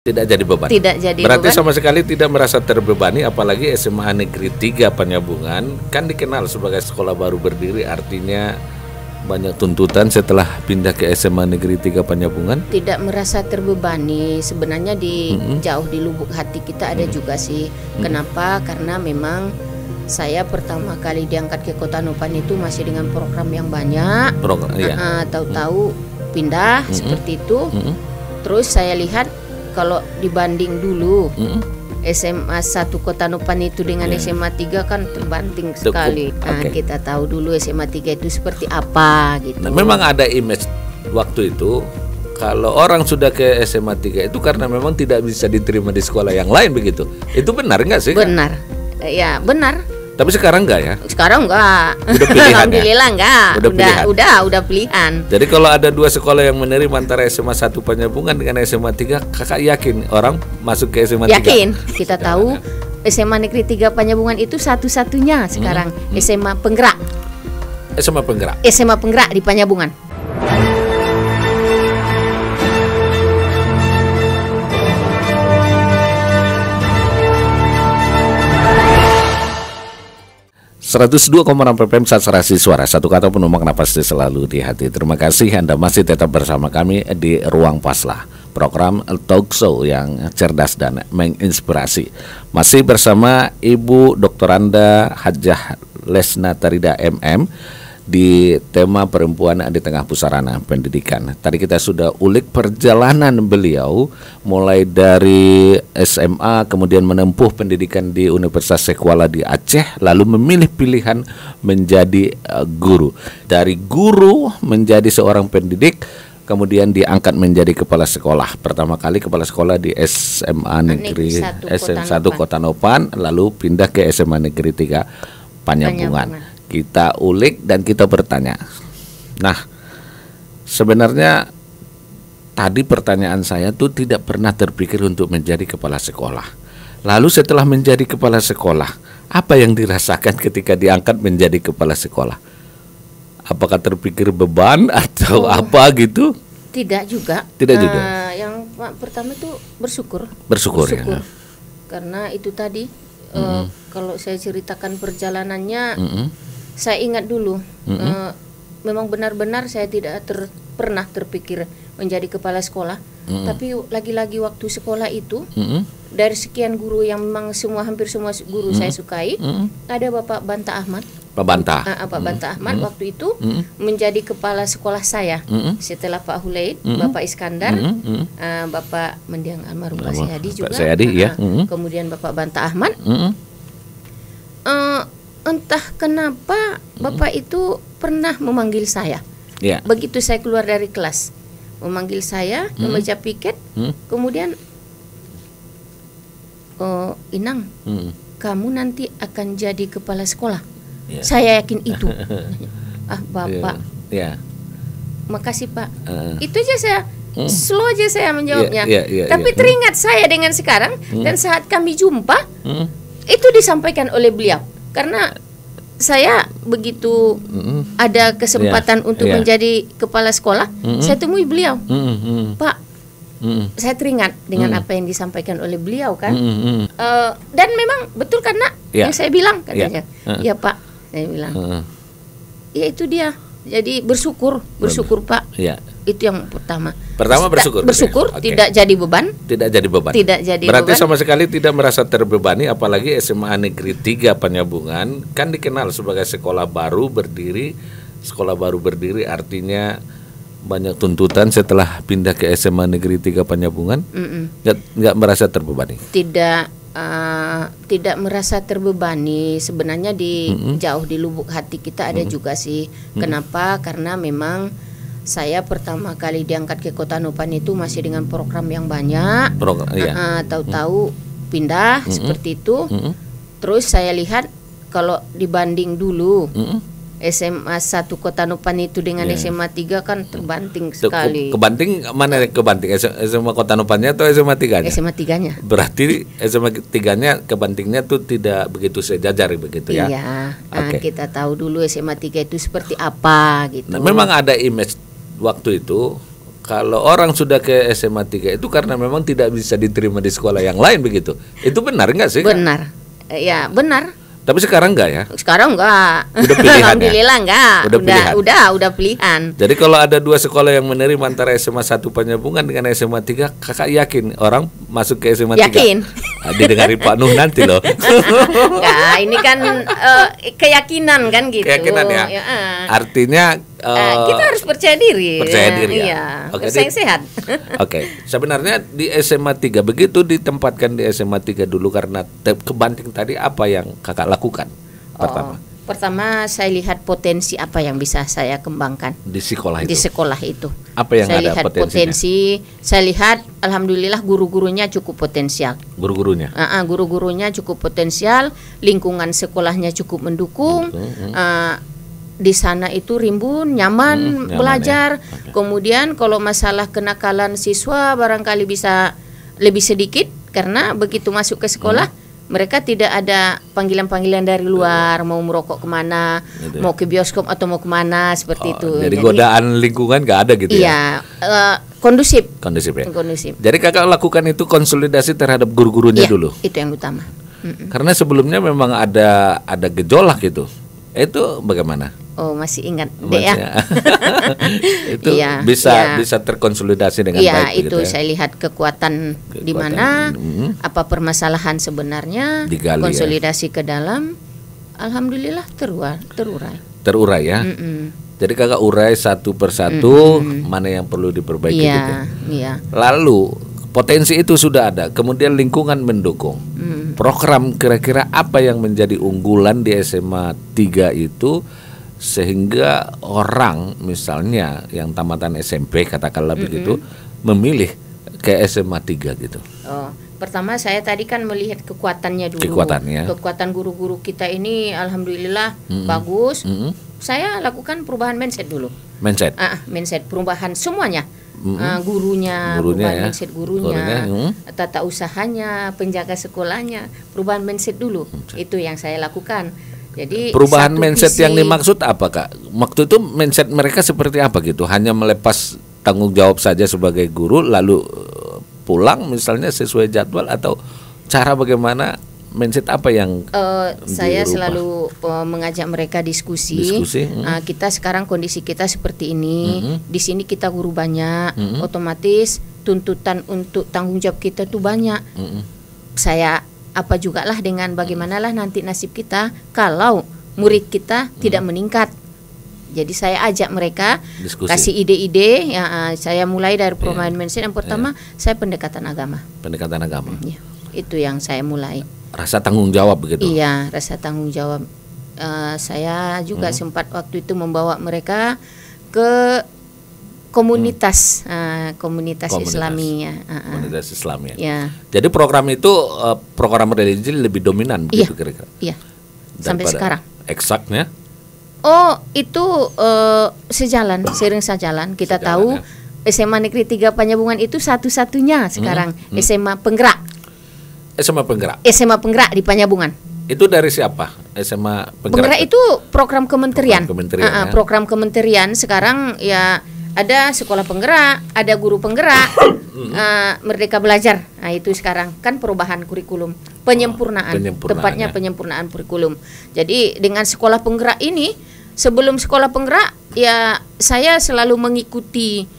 Tidak jadi beban. Tidak jadi Berarti beban. sama sekali tidak merasa terbebani, apalagi SMA Negeri 3 Penyambungan kan dikenal sebagai sekolah baru berdiri, artinya banyak tuntutan setelah pindah ke SMA Negeri 3 Penyambungan. Tidak merasa terbebani, sebenarnya jauh di lubuk hati kita ada juga sih. Kenapa? Karena memang saya pertama kali diangkat ke Kota Nupan itu masih dengan program yang banyak. Tahu-tahu pindah seperti itu. Terus saya lihat kalau dibanding dulu SMA 1 Kota Nupan itu dengan SMA 3 kan terbanting sekali. Kita tahu dulu SMA 3 itu seperti apa gitu. Nah, memang ada image waktu itu kalau orang sudah ke SMA 3 itu karena memang tidak bisa diterima di sekolah yang lain begitu. Itu benar nggak sih? Benar. Ya, benar. Tapi sekarang enggak ya? Sekarang enggak. Udah pilihan. Alhamdulillah enggak. Udah pilihan. Jadi kalau ada dua sekolah yang menerima antara SMA 1 Penyambungan dengan SMA 3, kakak yakin orang masuk ke SMA 3? Yakin. Kita tahu SMA Negeri 3 Penyambungan itu satu-satunya sekarang SMA Penggerak. SMA Penggerak. SMA Penggerak di Penyambungan. .2,6 ppm Saturasi Suara, satu kata penumpang napas selalu di hati. Terima kasih Anda masih tetap bersama kami di Ruang Paslah, program talk show yang cerdas dan menginspirasi. Masih bersama Ibu Doktoranda Hajah Lesna Tarida MM di tema perempuan di tengah pusarana pendidikan. Tadi kita sudah ulik perjalanan beliau mulai dari SMA, kemudian menempuh pendidikan di Universitas Sekolah di Aceh, lalu memilih pilihan menjadi guru. Dari guru menjadi seorang pendidik, kemudian diangkat menjadi kepala sekolah. Pertama kali kepala sekolah di SMA Negeri 1 Kota Nupan, lalu pindah ke SMA Negeri 3 Penyambungan. Kita ulik dan kita bertanya. Nah, sebenarnya tadi pertanyaan saya tuh tidak pernah terpikir untuk menjadi kepala sekolah. Lalu setelah menjadi kepala sekolah, apa yang dirasakan ketika diangkat menjadi kepala sekolah? Apakah terpikir beban atau apa gitu? Tidak juga. Tidak juga. Yang pertama itu bersyukur. Bersyukur. Ya. Karena itu tadi kalau saya ceritakan perjalanannya, saya ingat dulu, memang benar-benar saya tidak pernah terpikir menjadi kepala sekolah. Tapi lagi-lagi waktu sekolah itu, dari sekian guru yang memang hampir semua guru saya sukai, ada Bapak Banta Ahmad. Pak Banta. Pak Banta Ahmad waktu itu menjadi kepala sekolah saya. Setelah Pak Hulaid, Bapak Iskandar, Bapak mendiang almarhum Pak Sayadi juga. Pak Sayadi, ya. Kemudian Bapak Banta Ahmad. Entah kenapa Bapak itu pernah memanggil saya. Begitu saya keluar dari kelas, memanggil saya, membaca piket, kemudian Inang, kamu nanti akan jadi kepala sekolah. Saya yakin itu. Bapak, makasih Pak. Itu aja saya slow aja saya menjawabnya. Tapi teringat saya dengan sekarang, dan saat kami jumpa, itu disampaikan oleh beliau. Karena saya begitu ada kesempatan untuk menjadi kepala sekolah, saya temui beliau. Pak, saya teringat dengan apa yang disampaikan oleh beliau kan. Dan memang betul karena yang saya bilang katanya. Ya Pak, saya bilang. Ya itu dia. Jadi bersyukur Pak. Itu yang pertama. Bersyukur, tidak jadi beban. Tidak jadi beban. Berarti sama sekali tidak merasa terbebani, apalagi SMA Negeri 3 Penyambungan kan dikenal sebagai sekolah baru berdiri. Sekolah baru berdiri artinya banyak tuntutan setelah pindah ke SMA Negeri 3 Penyambungan. Nggak merasa terbebani. Tidak merasa terbebani, sebenarnya jauh di lubuk hati kita ada juga sih. Kenapa? Karena memang saya pertama kali diangkat ke Kota Nupan itu masih dengan program yang banyak. Tahu-tahu pindah seperti itu. Terus saya lihat kalau dibanding dulu SMA 1 Kota Nupan itu dengan SMA 3 kan terbanting sekali. Mana kebanting? SMA Kota Nupannya atau SMA 3-nya? SMA 3-nya. Berarti SMA 3-nya kebantingnya tuh tidak begitu sejajar begitu ya? Iya. Kita tahu dlu SMA 3 itu seperti apa gitu. Nah, memang ada image waktu itu kalau orang sudah ke SMA 3 itu karena memang tidak bisa diterima di sekolah yang lain begitu. Itu benar enggak sih? Benar. Ya, benar. Tapi sekarang enggak ya? Sekarang enggak. Udah pilihan. Alhamdulillah enggak. Udah pilihan. Jadi kalau ada 2 sekolah yang menerima antara SMA 1 Penyambungan dengan SMA 3, kakak yakin orang masuk ke SMA 3? Yakin. Didengarin Pak Nuh nanti loh. Enggak, ini kan keyakinan kan gitu. Keyakinan ya. Artinya kita harus percaya diri. Percaya diri ya. Iya. Bersaing sehat. Oke. Sebenarnya di SMA 3 begitu ditempatkan di SMA 3 dulu karena kebanting tadi, apa yang kakak lakukan pertama? Pertama saya lihat potensi apa yang bisa saya kembangkan di sekolah itu. Di sekolah itu. Apa yang saya ada lihat potensi, saya lihat alhamdulillah guru-gurunya cukup potensial. Guru-gurunya? Guru-gurunya cukup potensial, lingkungan sekolahnya cukup mendukung. Di sana itu rimbun, nyaman belajar. Ya. Kemudian kalau masalah kenakalan siswa barangkali bisa lebih sedikit karena begitu masuk ke sekolah mereka tidak ada panggilan-panggilan dari luar, mau merokok kemana, mau ke bioskop atau mau kemana seperti itu. Jadi godaan lingkungan nggak ada gitu ya? Iya, kondusif. Kondusif ya. Kondusif. Jadi kakak lakukan itu konsolidasi terhadap guru-gurunya dulu. Itu yang utama. Karena sebelumnya memang ada gejolak gitu. Itu bagaimana? Oh, masih ingat deh ya. Itu bisa terkonsolidasi dengan baik. Itu ya? Saya lihat kekuatan di mana, apa permasalahan sebenarnya, digali, konsolidasi ke dalam, alhamdulillah terurai ya. Jadi kakak urai satu persatu mana yang perlu diperbaiki gitu. Iya. Lalu potensi itu sudah ada, kemudian lingkungan mendukung. Program kira-kira apa yang menjadi unggulan di SMA 3 itu sehingga orang misalnya yang tamatan SMP katakanlah begitu memilih ke SMA 3 gitu. Pertama saya tadi kan melihat kekuatannya dulu. Kekuatan guru-guru kita ini alhamdulillah bagus. Saya lakukan perubahan mindset dulu. Mindset perubahan semuanya. Gurunya perubahan mindset gurunya, tata usahanya, penjaga sekolahnya, perubahan mindset dulu. Itu yang saya lakukan. Jadi perubahan mindset yang dimaksud apa Kak? Waktu itu mindset mereka seperti apa gitu? Hanya melepas tanggung jawab saja sebagai guru lalu pulang misalnya sesuai jadwal, atau cara bagaimana, mindset apa yang saya selalu mengajak mereka diskusi. Kita sekarang kondisi kita seperti ini, di sini kita guru banyak, otomatis tuntutan untuk tanggung jawab kita tuh banyak. Saya apa juga lah dengan bagaimanalah nanti nasib kita kalau murid kita tidak meningkat. Jadi saya ajak mereka kasih ide-ide. Saya mulai dari perubahan mindset. Yang pertama saya pendekatan agama. Itu yang saya mulai. Rasa tanggung jawab begitu. Iya, rasa tanggung jawab. Saya juga sempat waktu itu membawa mereka ke komunitas Islami ya. Komunitas Islam ya. Ya. Jadi program itu program religi lebih dominan begitu kira-kira. Iya. Sampai sekarang. Eksaknya? Oh, itu seiring sejalan. Kita tahu SMA Negeri 3 Penyambungan itu satu-satunya sekarang SMA Penggerak. SMA Penggerak. SMA Penggerak di Penyambungan. Itu dari siapa? SMA Penggerak itu program kementerian. Program kementerian sekarang ya. Ada sekolah penggerak, ada guru penggerak, Merdeka Belajar. Nah itu sekarang kan perubahan kurikulum, penyempurnaan. Tepatnya penyempurnaan kurikulum. Jadi dengan sekolah penggerak ini, sebelum sekolah penggerak ya saya selalu mengikuti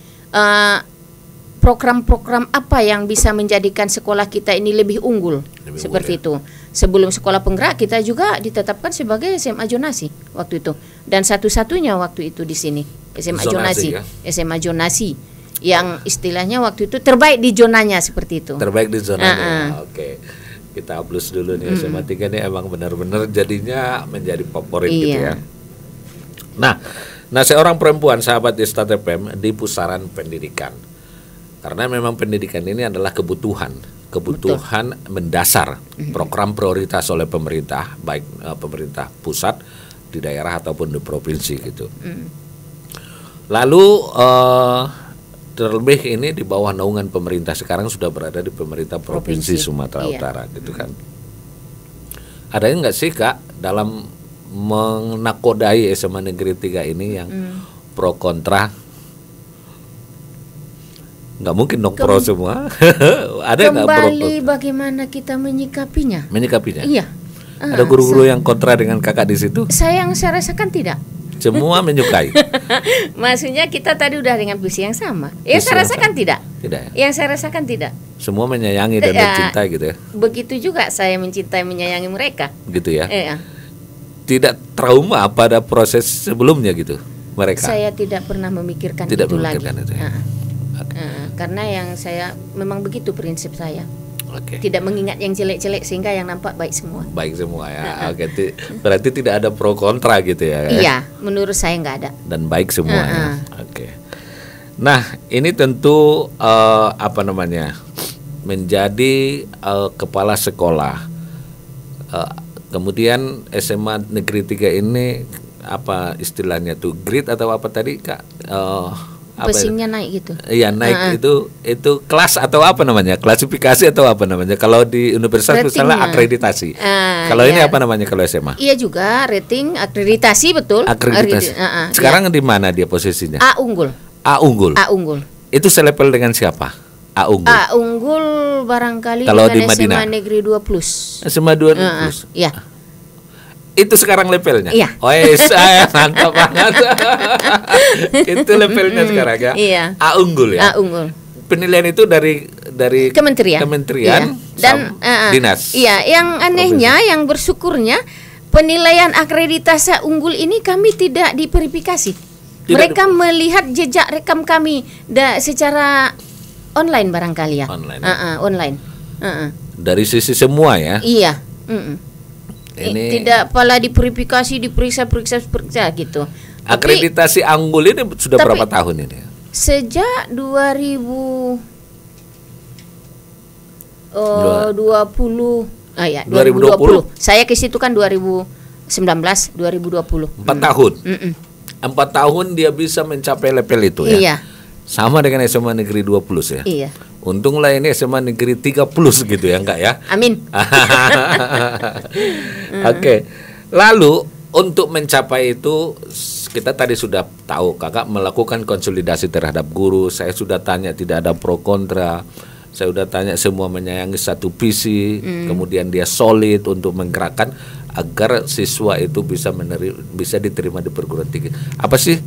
program-program apa yang bisa menjadikan sekolah kita ini lebih unggul, seperti itu. Sebelum sekolah penggerak kita juga ditetapkan sebagai SMA zonasi waktu itu, dan satu-satunya waktu itu di sini SMA zonasi ya? SMA zonasi yang istilahnya waktu itu terbaik di zonanya, seperti itu. Terbaik di zonanya. Oke. Kita hapus dulu nih SMA 3 ini emang benar-benar jadinya menjadi favorit gitu ya. Nah seorang perempuan sahabat di Start FM di pusaran pendidikan. Karena memang pendidikan ini adalah kebutuhan mendasar, program prioritas oleh pemerintah, baik pemerintah pusat di daerah ataupun di provinsi gitu. Lalu terlebih ini di bawah naungan pemerintah, sekarang sudah berada di pemerintah provinsi Sumatera Utara gitu kan. Ada nggak sih Kak dalam menakodai SMA Negeri 3 ini yang pro kontra? Nggak mungkin dong pro semua. Ada nggak pro? Kembali bagaimana kita menyikapinya? Menyikapinya. Iya. Ada guru-guru yang kontra dengan kakak di situ? Saya rasakan tidak. Semua menyukai. Maksudnya kita tadi udah dengan visi yang sama. Yang saya rasakan tidak. Tidak. Yang saya rasakan tidak. Semua menyayangi dan mencintai gitu ya. Begitu juga saya mencintai menyayangi mereka. Gitu ya. Tidak trauma pada proses sebelumnya gitu mereka. Saya tidak pernah memikirkan tidak itu memikirkan lagi. Itu ya. Karena yang saya memang begitu prinsip saya. Okay. Tidak mengingat yang jelek-jelek sehingga yang nampak baik semua. Baik semua ya. Oke, berarti tidak ada pro kontra gitu ya. Iya, menurut saya nggak ada. Dan baik semua ya. Oke. Nah, ini tentu menjadi kepala sekolah. Kemudian SMA Negeri 3 ini apa istilahnya tuh, grade atau apa tadi Kak? Passingnya naik gitu. Iya, naik itu kelas atau apa namanya? Klasifikasi atau apa namanya? Kalau di universitas misalnya akreditasi. Kalau ini apa namanya kalau SMA? Iya juga, rating, akreditasi, betul. Akreditasi. Sekarang di mana dia posisinya? A unggul. A unggul. A unggul. Itu selepel dengan siapa? A unggul. A unggul barangkali kalau dengan di Madinah. SMA Negeri 2+. SMA 2+. Iya. Itu sekarang levelnya. Iya. Oh, saya mantap banget. Itu levelnya sekarang ya. Iya. A unggul ya. A unggul. Penilaian itu dari kementerian. Iya. Dan dinas. Iya, yang anehnya, yang bersyukurnya penilaian akreditasi unggul ini kami tidak diverifikasi. Mereka melihat jejak rekam kami secara online barangkali ya. Online. Online. Dari sisi semua ya. Iya. Ini tidak pala diverifikasi, diperiksa gitu. Akreditasi unggul ini sudah berapa tahun ini? Sejak 2020. 2020. Saya ke situ kan 2019, 2020. 4 tahun. 4 tahun dia bisa mencapai level itu ya. Iya. Sama dengan SMA Negeri 2+ ya. Iya. Untunglah ini SMA Negeri 3+ gitu ya, enggak ya? Amin. Oke. Lalu untuk mencapai itu kita tadi sudah tahu kakak melakukan konsolidasi terhadap guru. Saya sudah tanya tidak ada pro kontra. Saya sudah tanya semua menyayangi satu visi. Kemudian dia solid untuk menggerakkan agar siswa itu bisa diterima di perguruan tinggi. Apa sih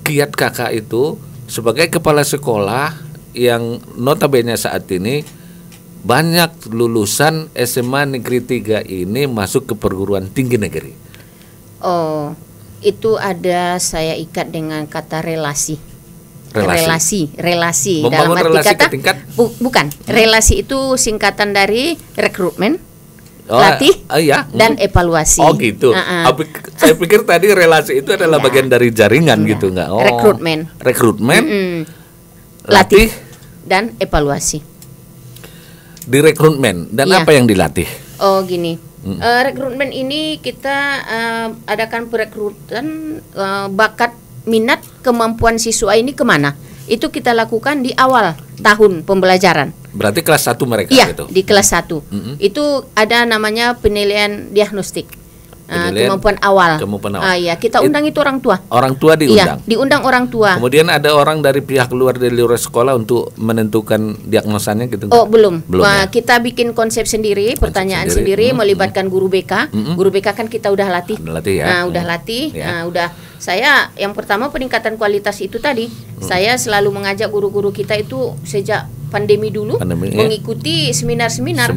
kiat kakak itu sebagai kepala sekolah yang notabene saat ini banyak lulusan SMA Negeri 3 ini masuk ke perguruan tinggi negeri? Oh, itu ada saya ikat dengan kata relasi. Relasi. Membangun dalam arti relasi kata ke tingkat? Bukan. Relasi itu singkatan dari rekrutmen, latih, dan evaluasi. Oh gitu. Saya pikir tadi relasi itu adalah bagian dari jaringan gitu, enggak? Oh. Rekrutmen. Latih dan evaluasi. Di rekrutmen dan apa yang dilatih? Oh gini, rekrutmen ini kita adakan perekrutan bakat, minat, kemampuan siswa ini kemana? Itu kita lakukan di awal tahun pembelajaran. Berarti kelas 1 mereka gitu? Di kelas 1. Itu ada namanya penilaian diagnostik. Kemampuan awal. Iya, kita undang itu orang tua. Orang tua diundang. Iya, diundang orang tua. Kemudian ada orang dari pihak dari luar sekolah untuk menentukan diagnosanya gitu. Oh, belum. Ya? Kita bikin konsep sendiri, pertanyaan sendiri, melibatkan guru BK. Guru BK kan kita udah latih. Udah latih. Udah. Saya yang pertama peningkatan kualitas itu tadi. Saya selalu mengajak guru-guru kita itu sejak pandemi dulu mengikuti seminar-seminar,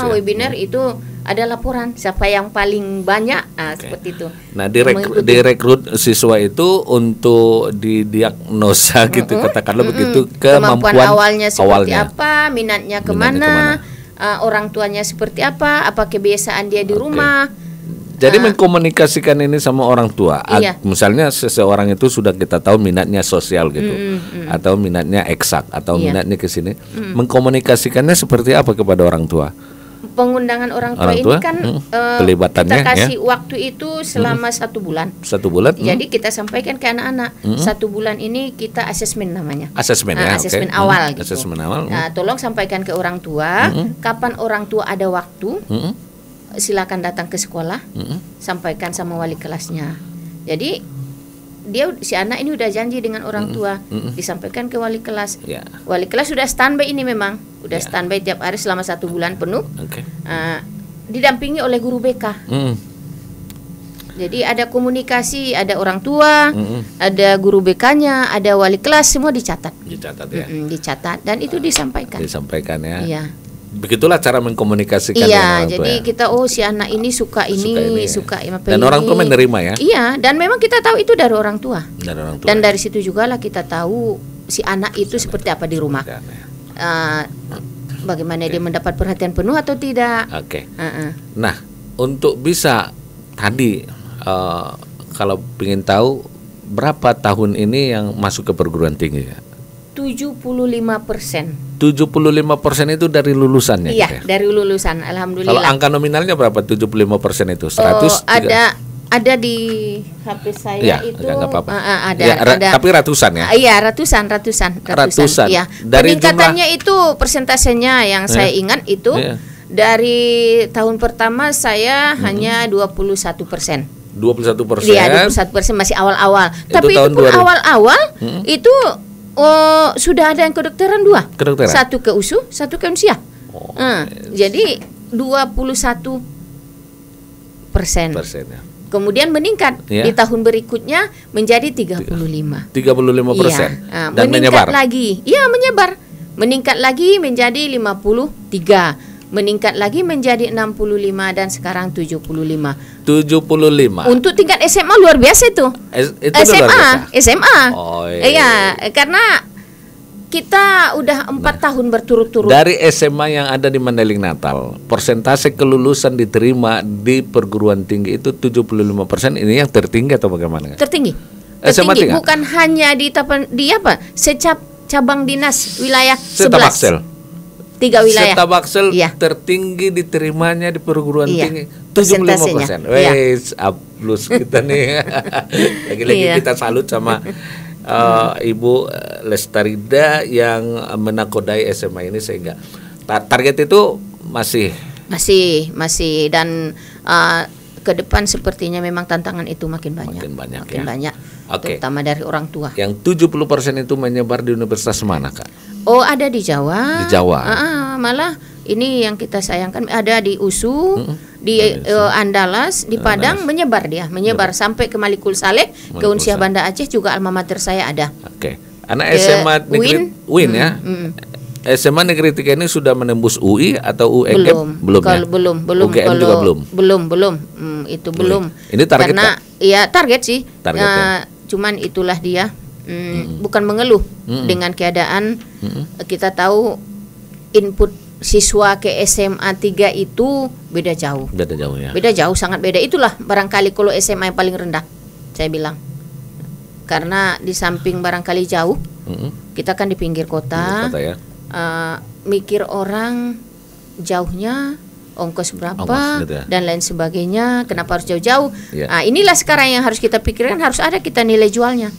webinar itu ada laporan siapa yang paling banyak, seperti itu. Nah, direkrut siswa itu untuk didiagnosa gitu, katakanlah begitu, kemampuan awalnya seperti apa, minatnya kemana, orang tuanya seperti apa kebiasaan dia di rumah. Jadi mengkomunikasikan ini sama orang tua. Misalnya seseorang itu sudah kita tahu minatnya sosial gitu, atau minatnya eksak, atau minatnya ke sini. Mengkomunikasikannya seperti apa kepada orang tua? Pengundangan orang tua ini kan pelibatannya kita kasih waktu itu selama 1 bulan. 1 bulan. Jadi kita sampaikan ke anak-anak 1 bulan ini kita asesmen namanya. Asesmen asesmen awal gitu. Asesmen awal. Tolong sampaikan ke orang tua kapan orang tua ada waktu. Silakan datang ke sekolah, sampaikan sama wali kelasnya. Jadi si anak ini udah janji dengan orang tua, disampaikan ke wali kelas. Wali kelas sudah standby ini memang, udah standby tiap hari selama 1 bulan penuh. Didampingi oleh guru BK. Jadi ada komunikasi, ada orang tua, ada guru BK-nya, ada wali kelas, semua dicatat. Dicatat ya. Dicatat dan itu disampaikan. Disampaikan ya. Iya. Begitulah cara mengkomunikasikan dengan orang tua. Jadi kita si anak ini suka ini, suka dan orang tua menerima ya. Iya, dan memang kita tahu itu dari orang tua. Dari orang tua. Dan dari situ juga lah kita tahu si anak itu seperti apa di rumah. Bagaimana dia mendapat perhatian penuh atau tidak. Nah, untuk bisa tadi kalau ingin tahu berapa tahun ini yang masuk ke perguruan tinggi ya? 75%. 75% itu dari lulusannya. Iya, gitu ya? Dari lulusan, alhamdulillah. Kalau angka nominalnya berapa 75% itu? 100? Ada di HP saya ya, itu. Enggak apa-apa. Ada, ya, tapi ratusan ya? Iya, ratusan. Iya. Dari peningkatannya itu persentasenya yang saya ingat itu dari tahun pertama saya hanya 21%. 21%. Iya, 21% masih awal-awal. Tapi itu pun awal-awal itu sudah ada yang kedokteran 2. Kedokteran. 1 ke USU, 1 ke UNSIA. Jadi 21%. Ya. Kemudian meningkat di tahun berikutnya menjadi 35%. 35%. Iya. Dan menyebar lagi. Iya, menyebar. Meningkat lagi menjadi 53. Meningkat lagi menjadi 65 dan sekarang 75. 75. Untuk tingkat SMA luar biasa itu. SMA. Iya, karena kita udah 4 tahun berturut-turut. Dari SMA yang ada di Mandailing Natal, persentase kelulusan diterima di perguruan tinggi itu 75%. Ini yang tertinggi atau bagaimana? Tertinggi. Bukan hanya di apa? Cabang dinas wilayah 11. 3 wilayah. Setabaksel tertinggi diterimanya di perguruan tinggi 75%. Wes, aplus kita nih. Lagi-lagi kita salut sama Ibu Lestarida yang menakodai SMA ini sehingga target itu masih dan ke depan sepertinya memang tantangan itu makin banyak. Makin banyak. Terutama dari orang tua. Yang 70% itu menyebar di universitas mana, Kak? Oh, ada di Jawa. Di Jawa. Malah ini yang kita sayangkan ada di USU, di Andalas, di Padang menyebar sampai ke Malikul Saleh, ke Unsyah Banda Aceh juga alma mater saya ada. Anak SMA negeri UIN ya. SMA Negeri 3 ini sudah menembus UI atau UGM? Belum. UGM juga belum. Itu belum. Ini target karena target sih. Cuman itulah dia. Bukan mengeluh dengan keadaan. Kita tahu input siswa ke SMA 3 itu beda jauh. Beda jauh, sangat beda. Itulah barangkali kalau SMA yang paling rendah, saya bilang. Karena di samping barangkali jauh, kita kan di pinggir kota. Mikir orang jauhnya ongkos berapa gitu ya. Dan lain sebagainya, kenapa harus jauh-jauh. Inilah sekarang yang harus kita pikirkan, harus ada kita nilai jualnya.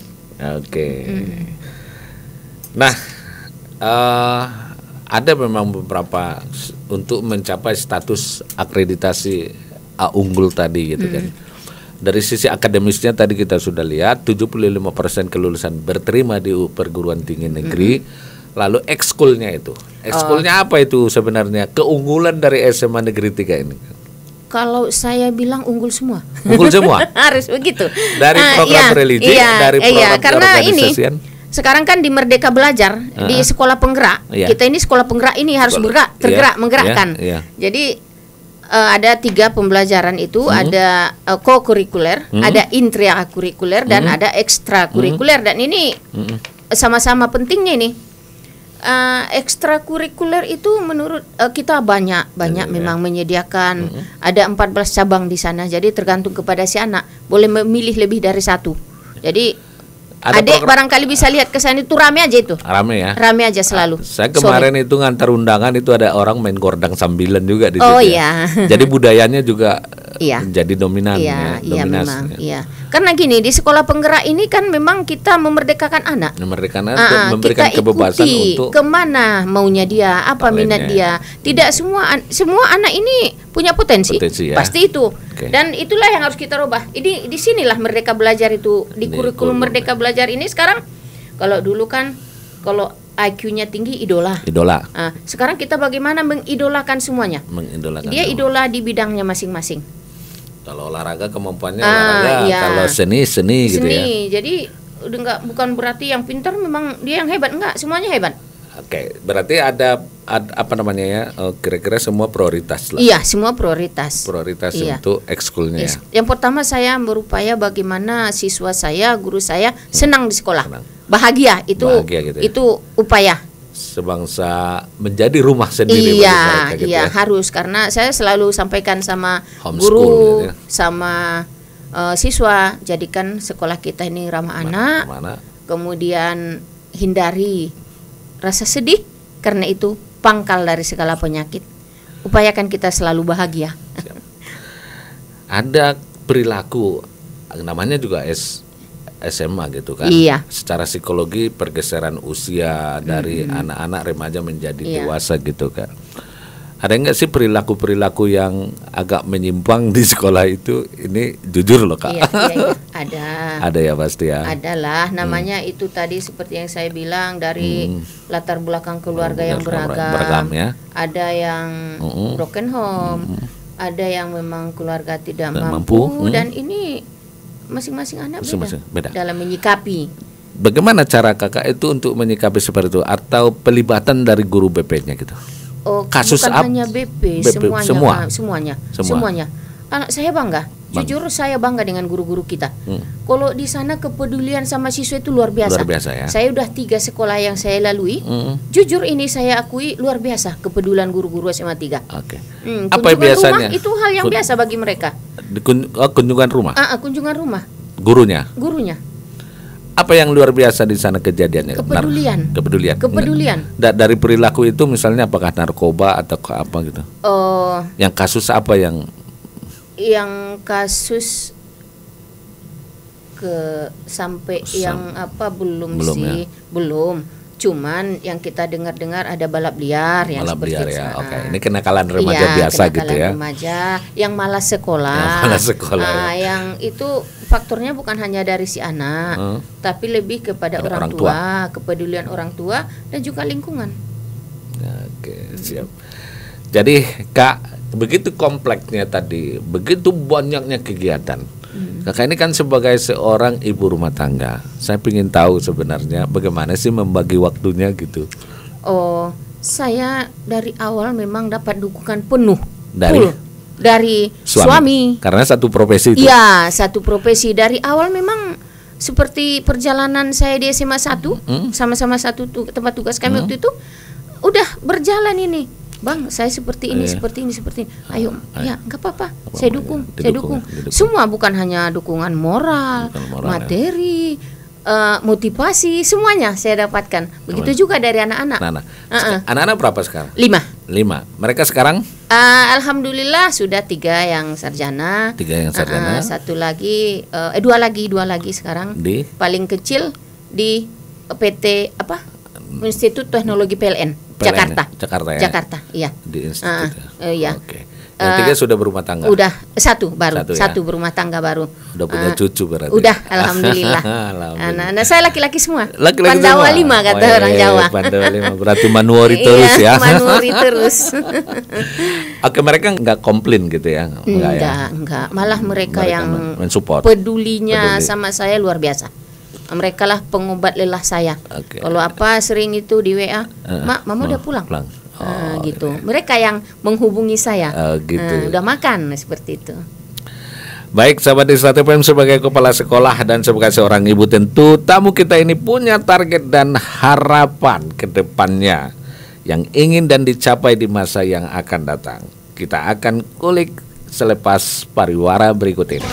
Nah, ada memang beberapa untuk mencapai status akreditasi A unggul tadi gitu kan. Dari sisi akademisnya tadi kita sudah lihat 75% kelulusan berterima di perguruan tinggi negeri. Lalu ekskulnya itu. Ekskulnya apa itu sebenarnya? Keunggulan dari SMA Negeri 3 ini. Kalau saya bilang unggul semua. Unggul semua? Harus begitu. Dari program religi, dari program karena ini sekarang kan di Merdeka Belajar, di sekolah penggerak. Kita ini sekolah penggerak ini harus bergerak, tergerak, menggerakkan. Jadi ada 3 pembelajaran itu, ada co-kurikuler, ada intrakurikuler dan ada ekstrakurikuler, dan ini sama-sama pentingnya ini. Ekstrakurikuler itu menurut kita banyak memang menyediakan. Ada 14 cabang di sana, jadi tergantung kepada si anak, boleh memilih lebih dari 1. Jadi adik barangkali bisa lihat ke sana itu rame aja itu. Rame aja selalu. Saya kemarin itu ngantar undangan itu ada orang main gordang sambilan juga di situ. Oh iya. Jadi budayanya juga jadi dominan. Iya memang. Iya. Karena gini, di sekolah penggerak ini kan memang kita memerdekakan anak. Memberikan kebebasan untuk kemana maunya dia, apa minat dia. Tidak semua anak ini punya potensi. Pasti itu. Dan itulah yang harus kita rubah. Ini di sinilah Merdeka Belajar itu, di kurikulum Merdeka Belajar ini sekarang. Kalau dulu kan kalau IQ-nya tinggi idola. Nah, sekarang kita bagaimana mengidolakan semuanya? Dia idola di bidangnya masing-masing. Kalau olahraga kemampuannya olahraga, kalau seni gitu ya. Jadi udah bukan berarti yang pintar memang dia yang hebat, enggak, semuanya hebat. Oke, berarti ada apa namanya ya? Kira-kira semua prioritas lah. Iya, semua prioritas. Untuk ekskulnya. Yang pertama saya berupaya bagaimana siswa saya, guru saya senang di sekolah. Bahagia gitu ya. Itu upaya. Sebangsa menjadi rumah sendiri bagi mereka gitu ya. Harus, karena saya selalu sampaikan sama guru, gitu ya, sama siswa, jadikan sekolah kita ini ramah anak. Kemudian hindari rasa sedih, karena itu pangkal dari segala penyakit. Upayakan kita selalu bahagia. Ada perilaku, namanya juga SMA gitu kan. Iya. Secara psikologi pergeseran usia dari anak-anak remaja menjadi dewasa gitu kan. Ada enggak sih perilaku-perilaku yang agak menyimpang di sekolah itu? Ini jujur loh Kak. Iya. Ada. Ada ya pasti ya. Adalah, namanya itu tadi seperti yang saya bilang, dari latar belakang keluarga yang beragam ya. Ada yang broken home, ada yang memang keluarga tidak mampu. Dan ini masing-masing anak beda dalam menyikapi. Bagaimana cara Kakak itu untuk menyikapi seperti itu, atau pelibatan dari guru BP-nya gitu? Kasus bukan hanya BP, semuanya. Anak saya bangga. Jujur saya bangga dengan guru-guru kita. Kalau di sana kepedulian sama siswa itu luar biasa. Ya? Saya udah 3 sekolah yang saya lalui. Jujur ini saya akui luar biasa kepedulian guru-guru SMA 3. Apa biasanya? Rumah itu hal yang biasa bagi mereka. Kunjungan rumah. Kunjungan rumah. Gurunya. Apa yang luar biasa di sana kejadiannya? Kepedulian. Dari perilaku itu misalnya apakah narkoba atau apa gitu? Yang kasus apa yang kasus sampai yang apa belum sih? Ya? Belum. Cuman yang kita dengar-dengar ada balap liar yang seperti itu. Ya. Ini kenakalan remaja biasa gitu ya. Remaja yang malas sekolah. Yang itu faktornya bukan hanya dari si anak, tapi lebih kepada orang tua, kepedulian orang tua dan juga lingkungan. Oke, siap. Jadi Kak, begitu kompleksnya tadi, begitu banyaknya kegiatan. Kakak ini kan sebagai seorang ibu rumah tangga, saya ingin tahu sebenarnya bagaimana sih membagi waktunya gitu. Saya dari awal memang dapat dukungan penuh dari suami. Karena satu profesi itu. Iya, satu profesi. Dari awal memang seperti perjalanan saya di SMA 1, sama-sama satu tempat tugas kami waktu itu, udah berjalan ini. Bang, saya seperti ini, seperti ini. Ayo, ya nggak apa-apa. Saya dukung. Semua, bukan hanya dukungan moral, materi, motivasi, semuanya saya dapatkan. Begitu juga dari anak-anak. Anak-anak berapa sekarang? 5. Mereka sekarang? Alhamdulillah sudah 3 yang sarjana. 3 yang sarjana. Satu lagi, 2 lagi sekarang. Paling kecil di PT Institut Teknologi PLN. Jakarta ya. Jakarta, iya. Di institut. Iya. Oke. Yang 3 sudah berumah tangga. Udah satu berumah tangga baru. Udah punya cucu berarti. Udah, alhamdulillah. Nah, saya laki-laki semua. Pandawa 5 kata orang Jawa. Pandawa 5 berarti manuori terus ya. Manuori terus. Oke, mereka nggak komplain gitu ya? Enggak. Malah mereka yang mensupport. Pedulinya sama saya luar biasa. Mereka lah pengobat lelah saya. Kalau sering itu di WA, Mama udah pulang. Gitu. Mereka yang menghubungi saya. Udah makan, seperti itu. Baik, sahabat Desa TPM, sebagai kepala sekolah dan sebagai seorang ibu, tentu tamu kita ini punya target dan harapan ke depannya yang ingin dan dicapai di masa yang akan datang. Kita akan kulik selepas pariwara berikut ini.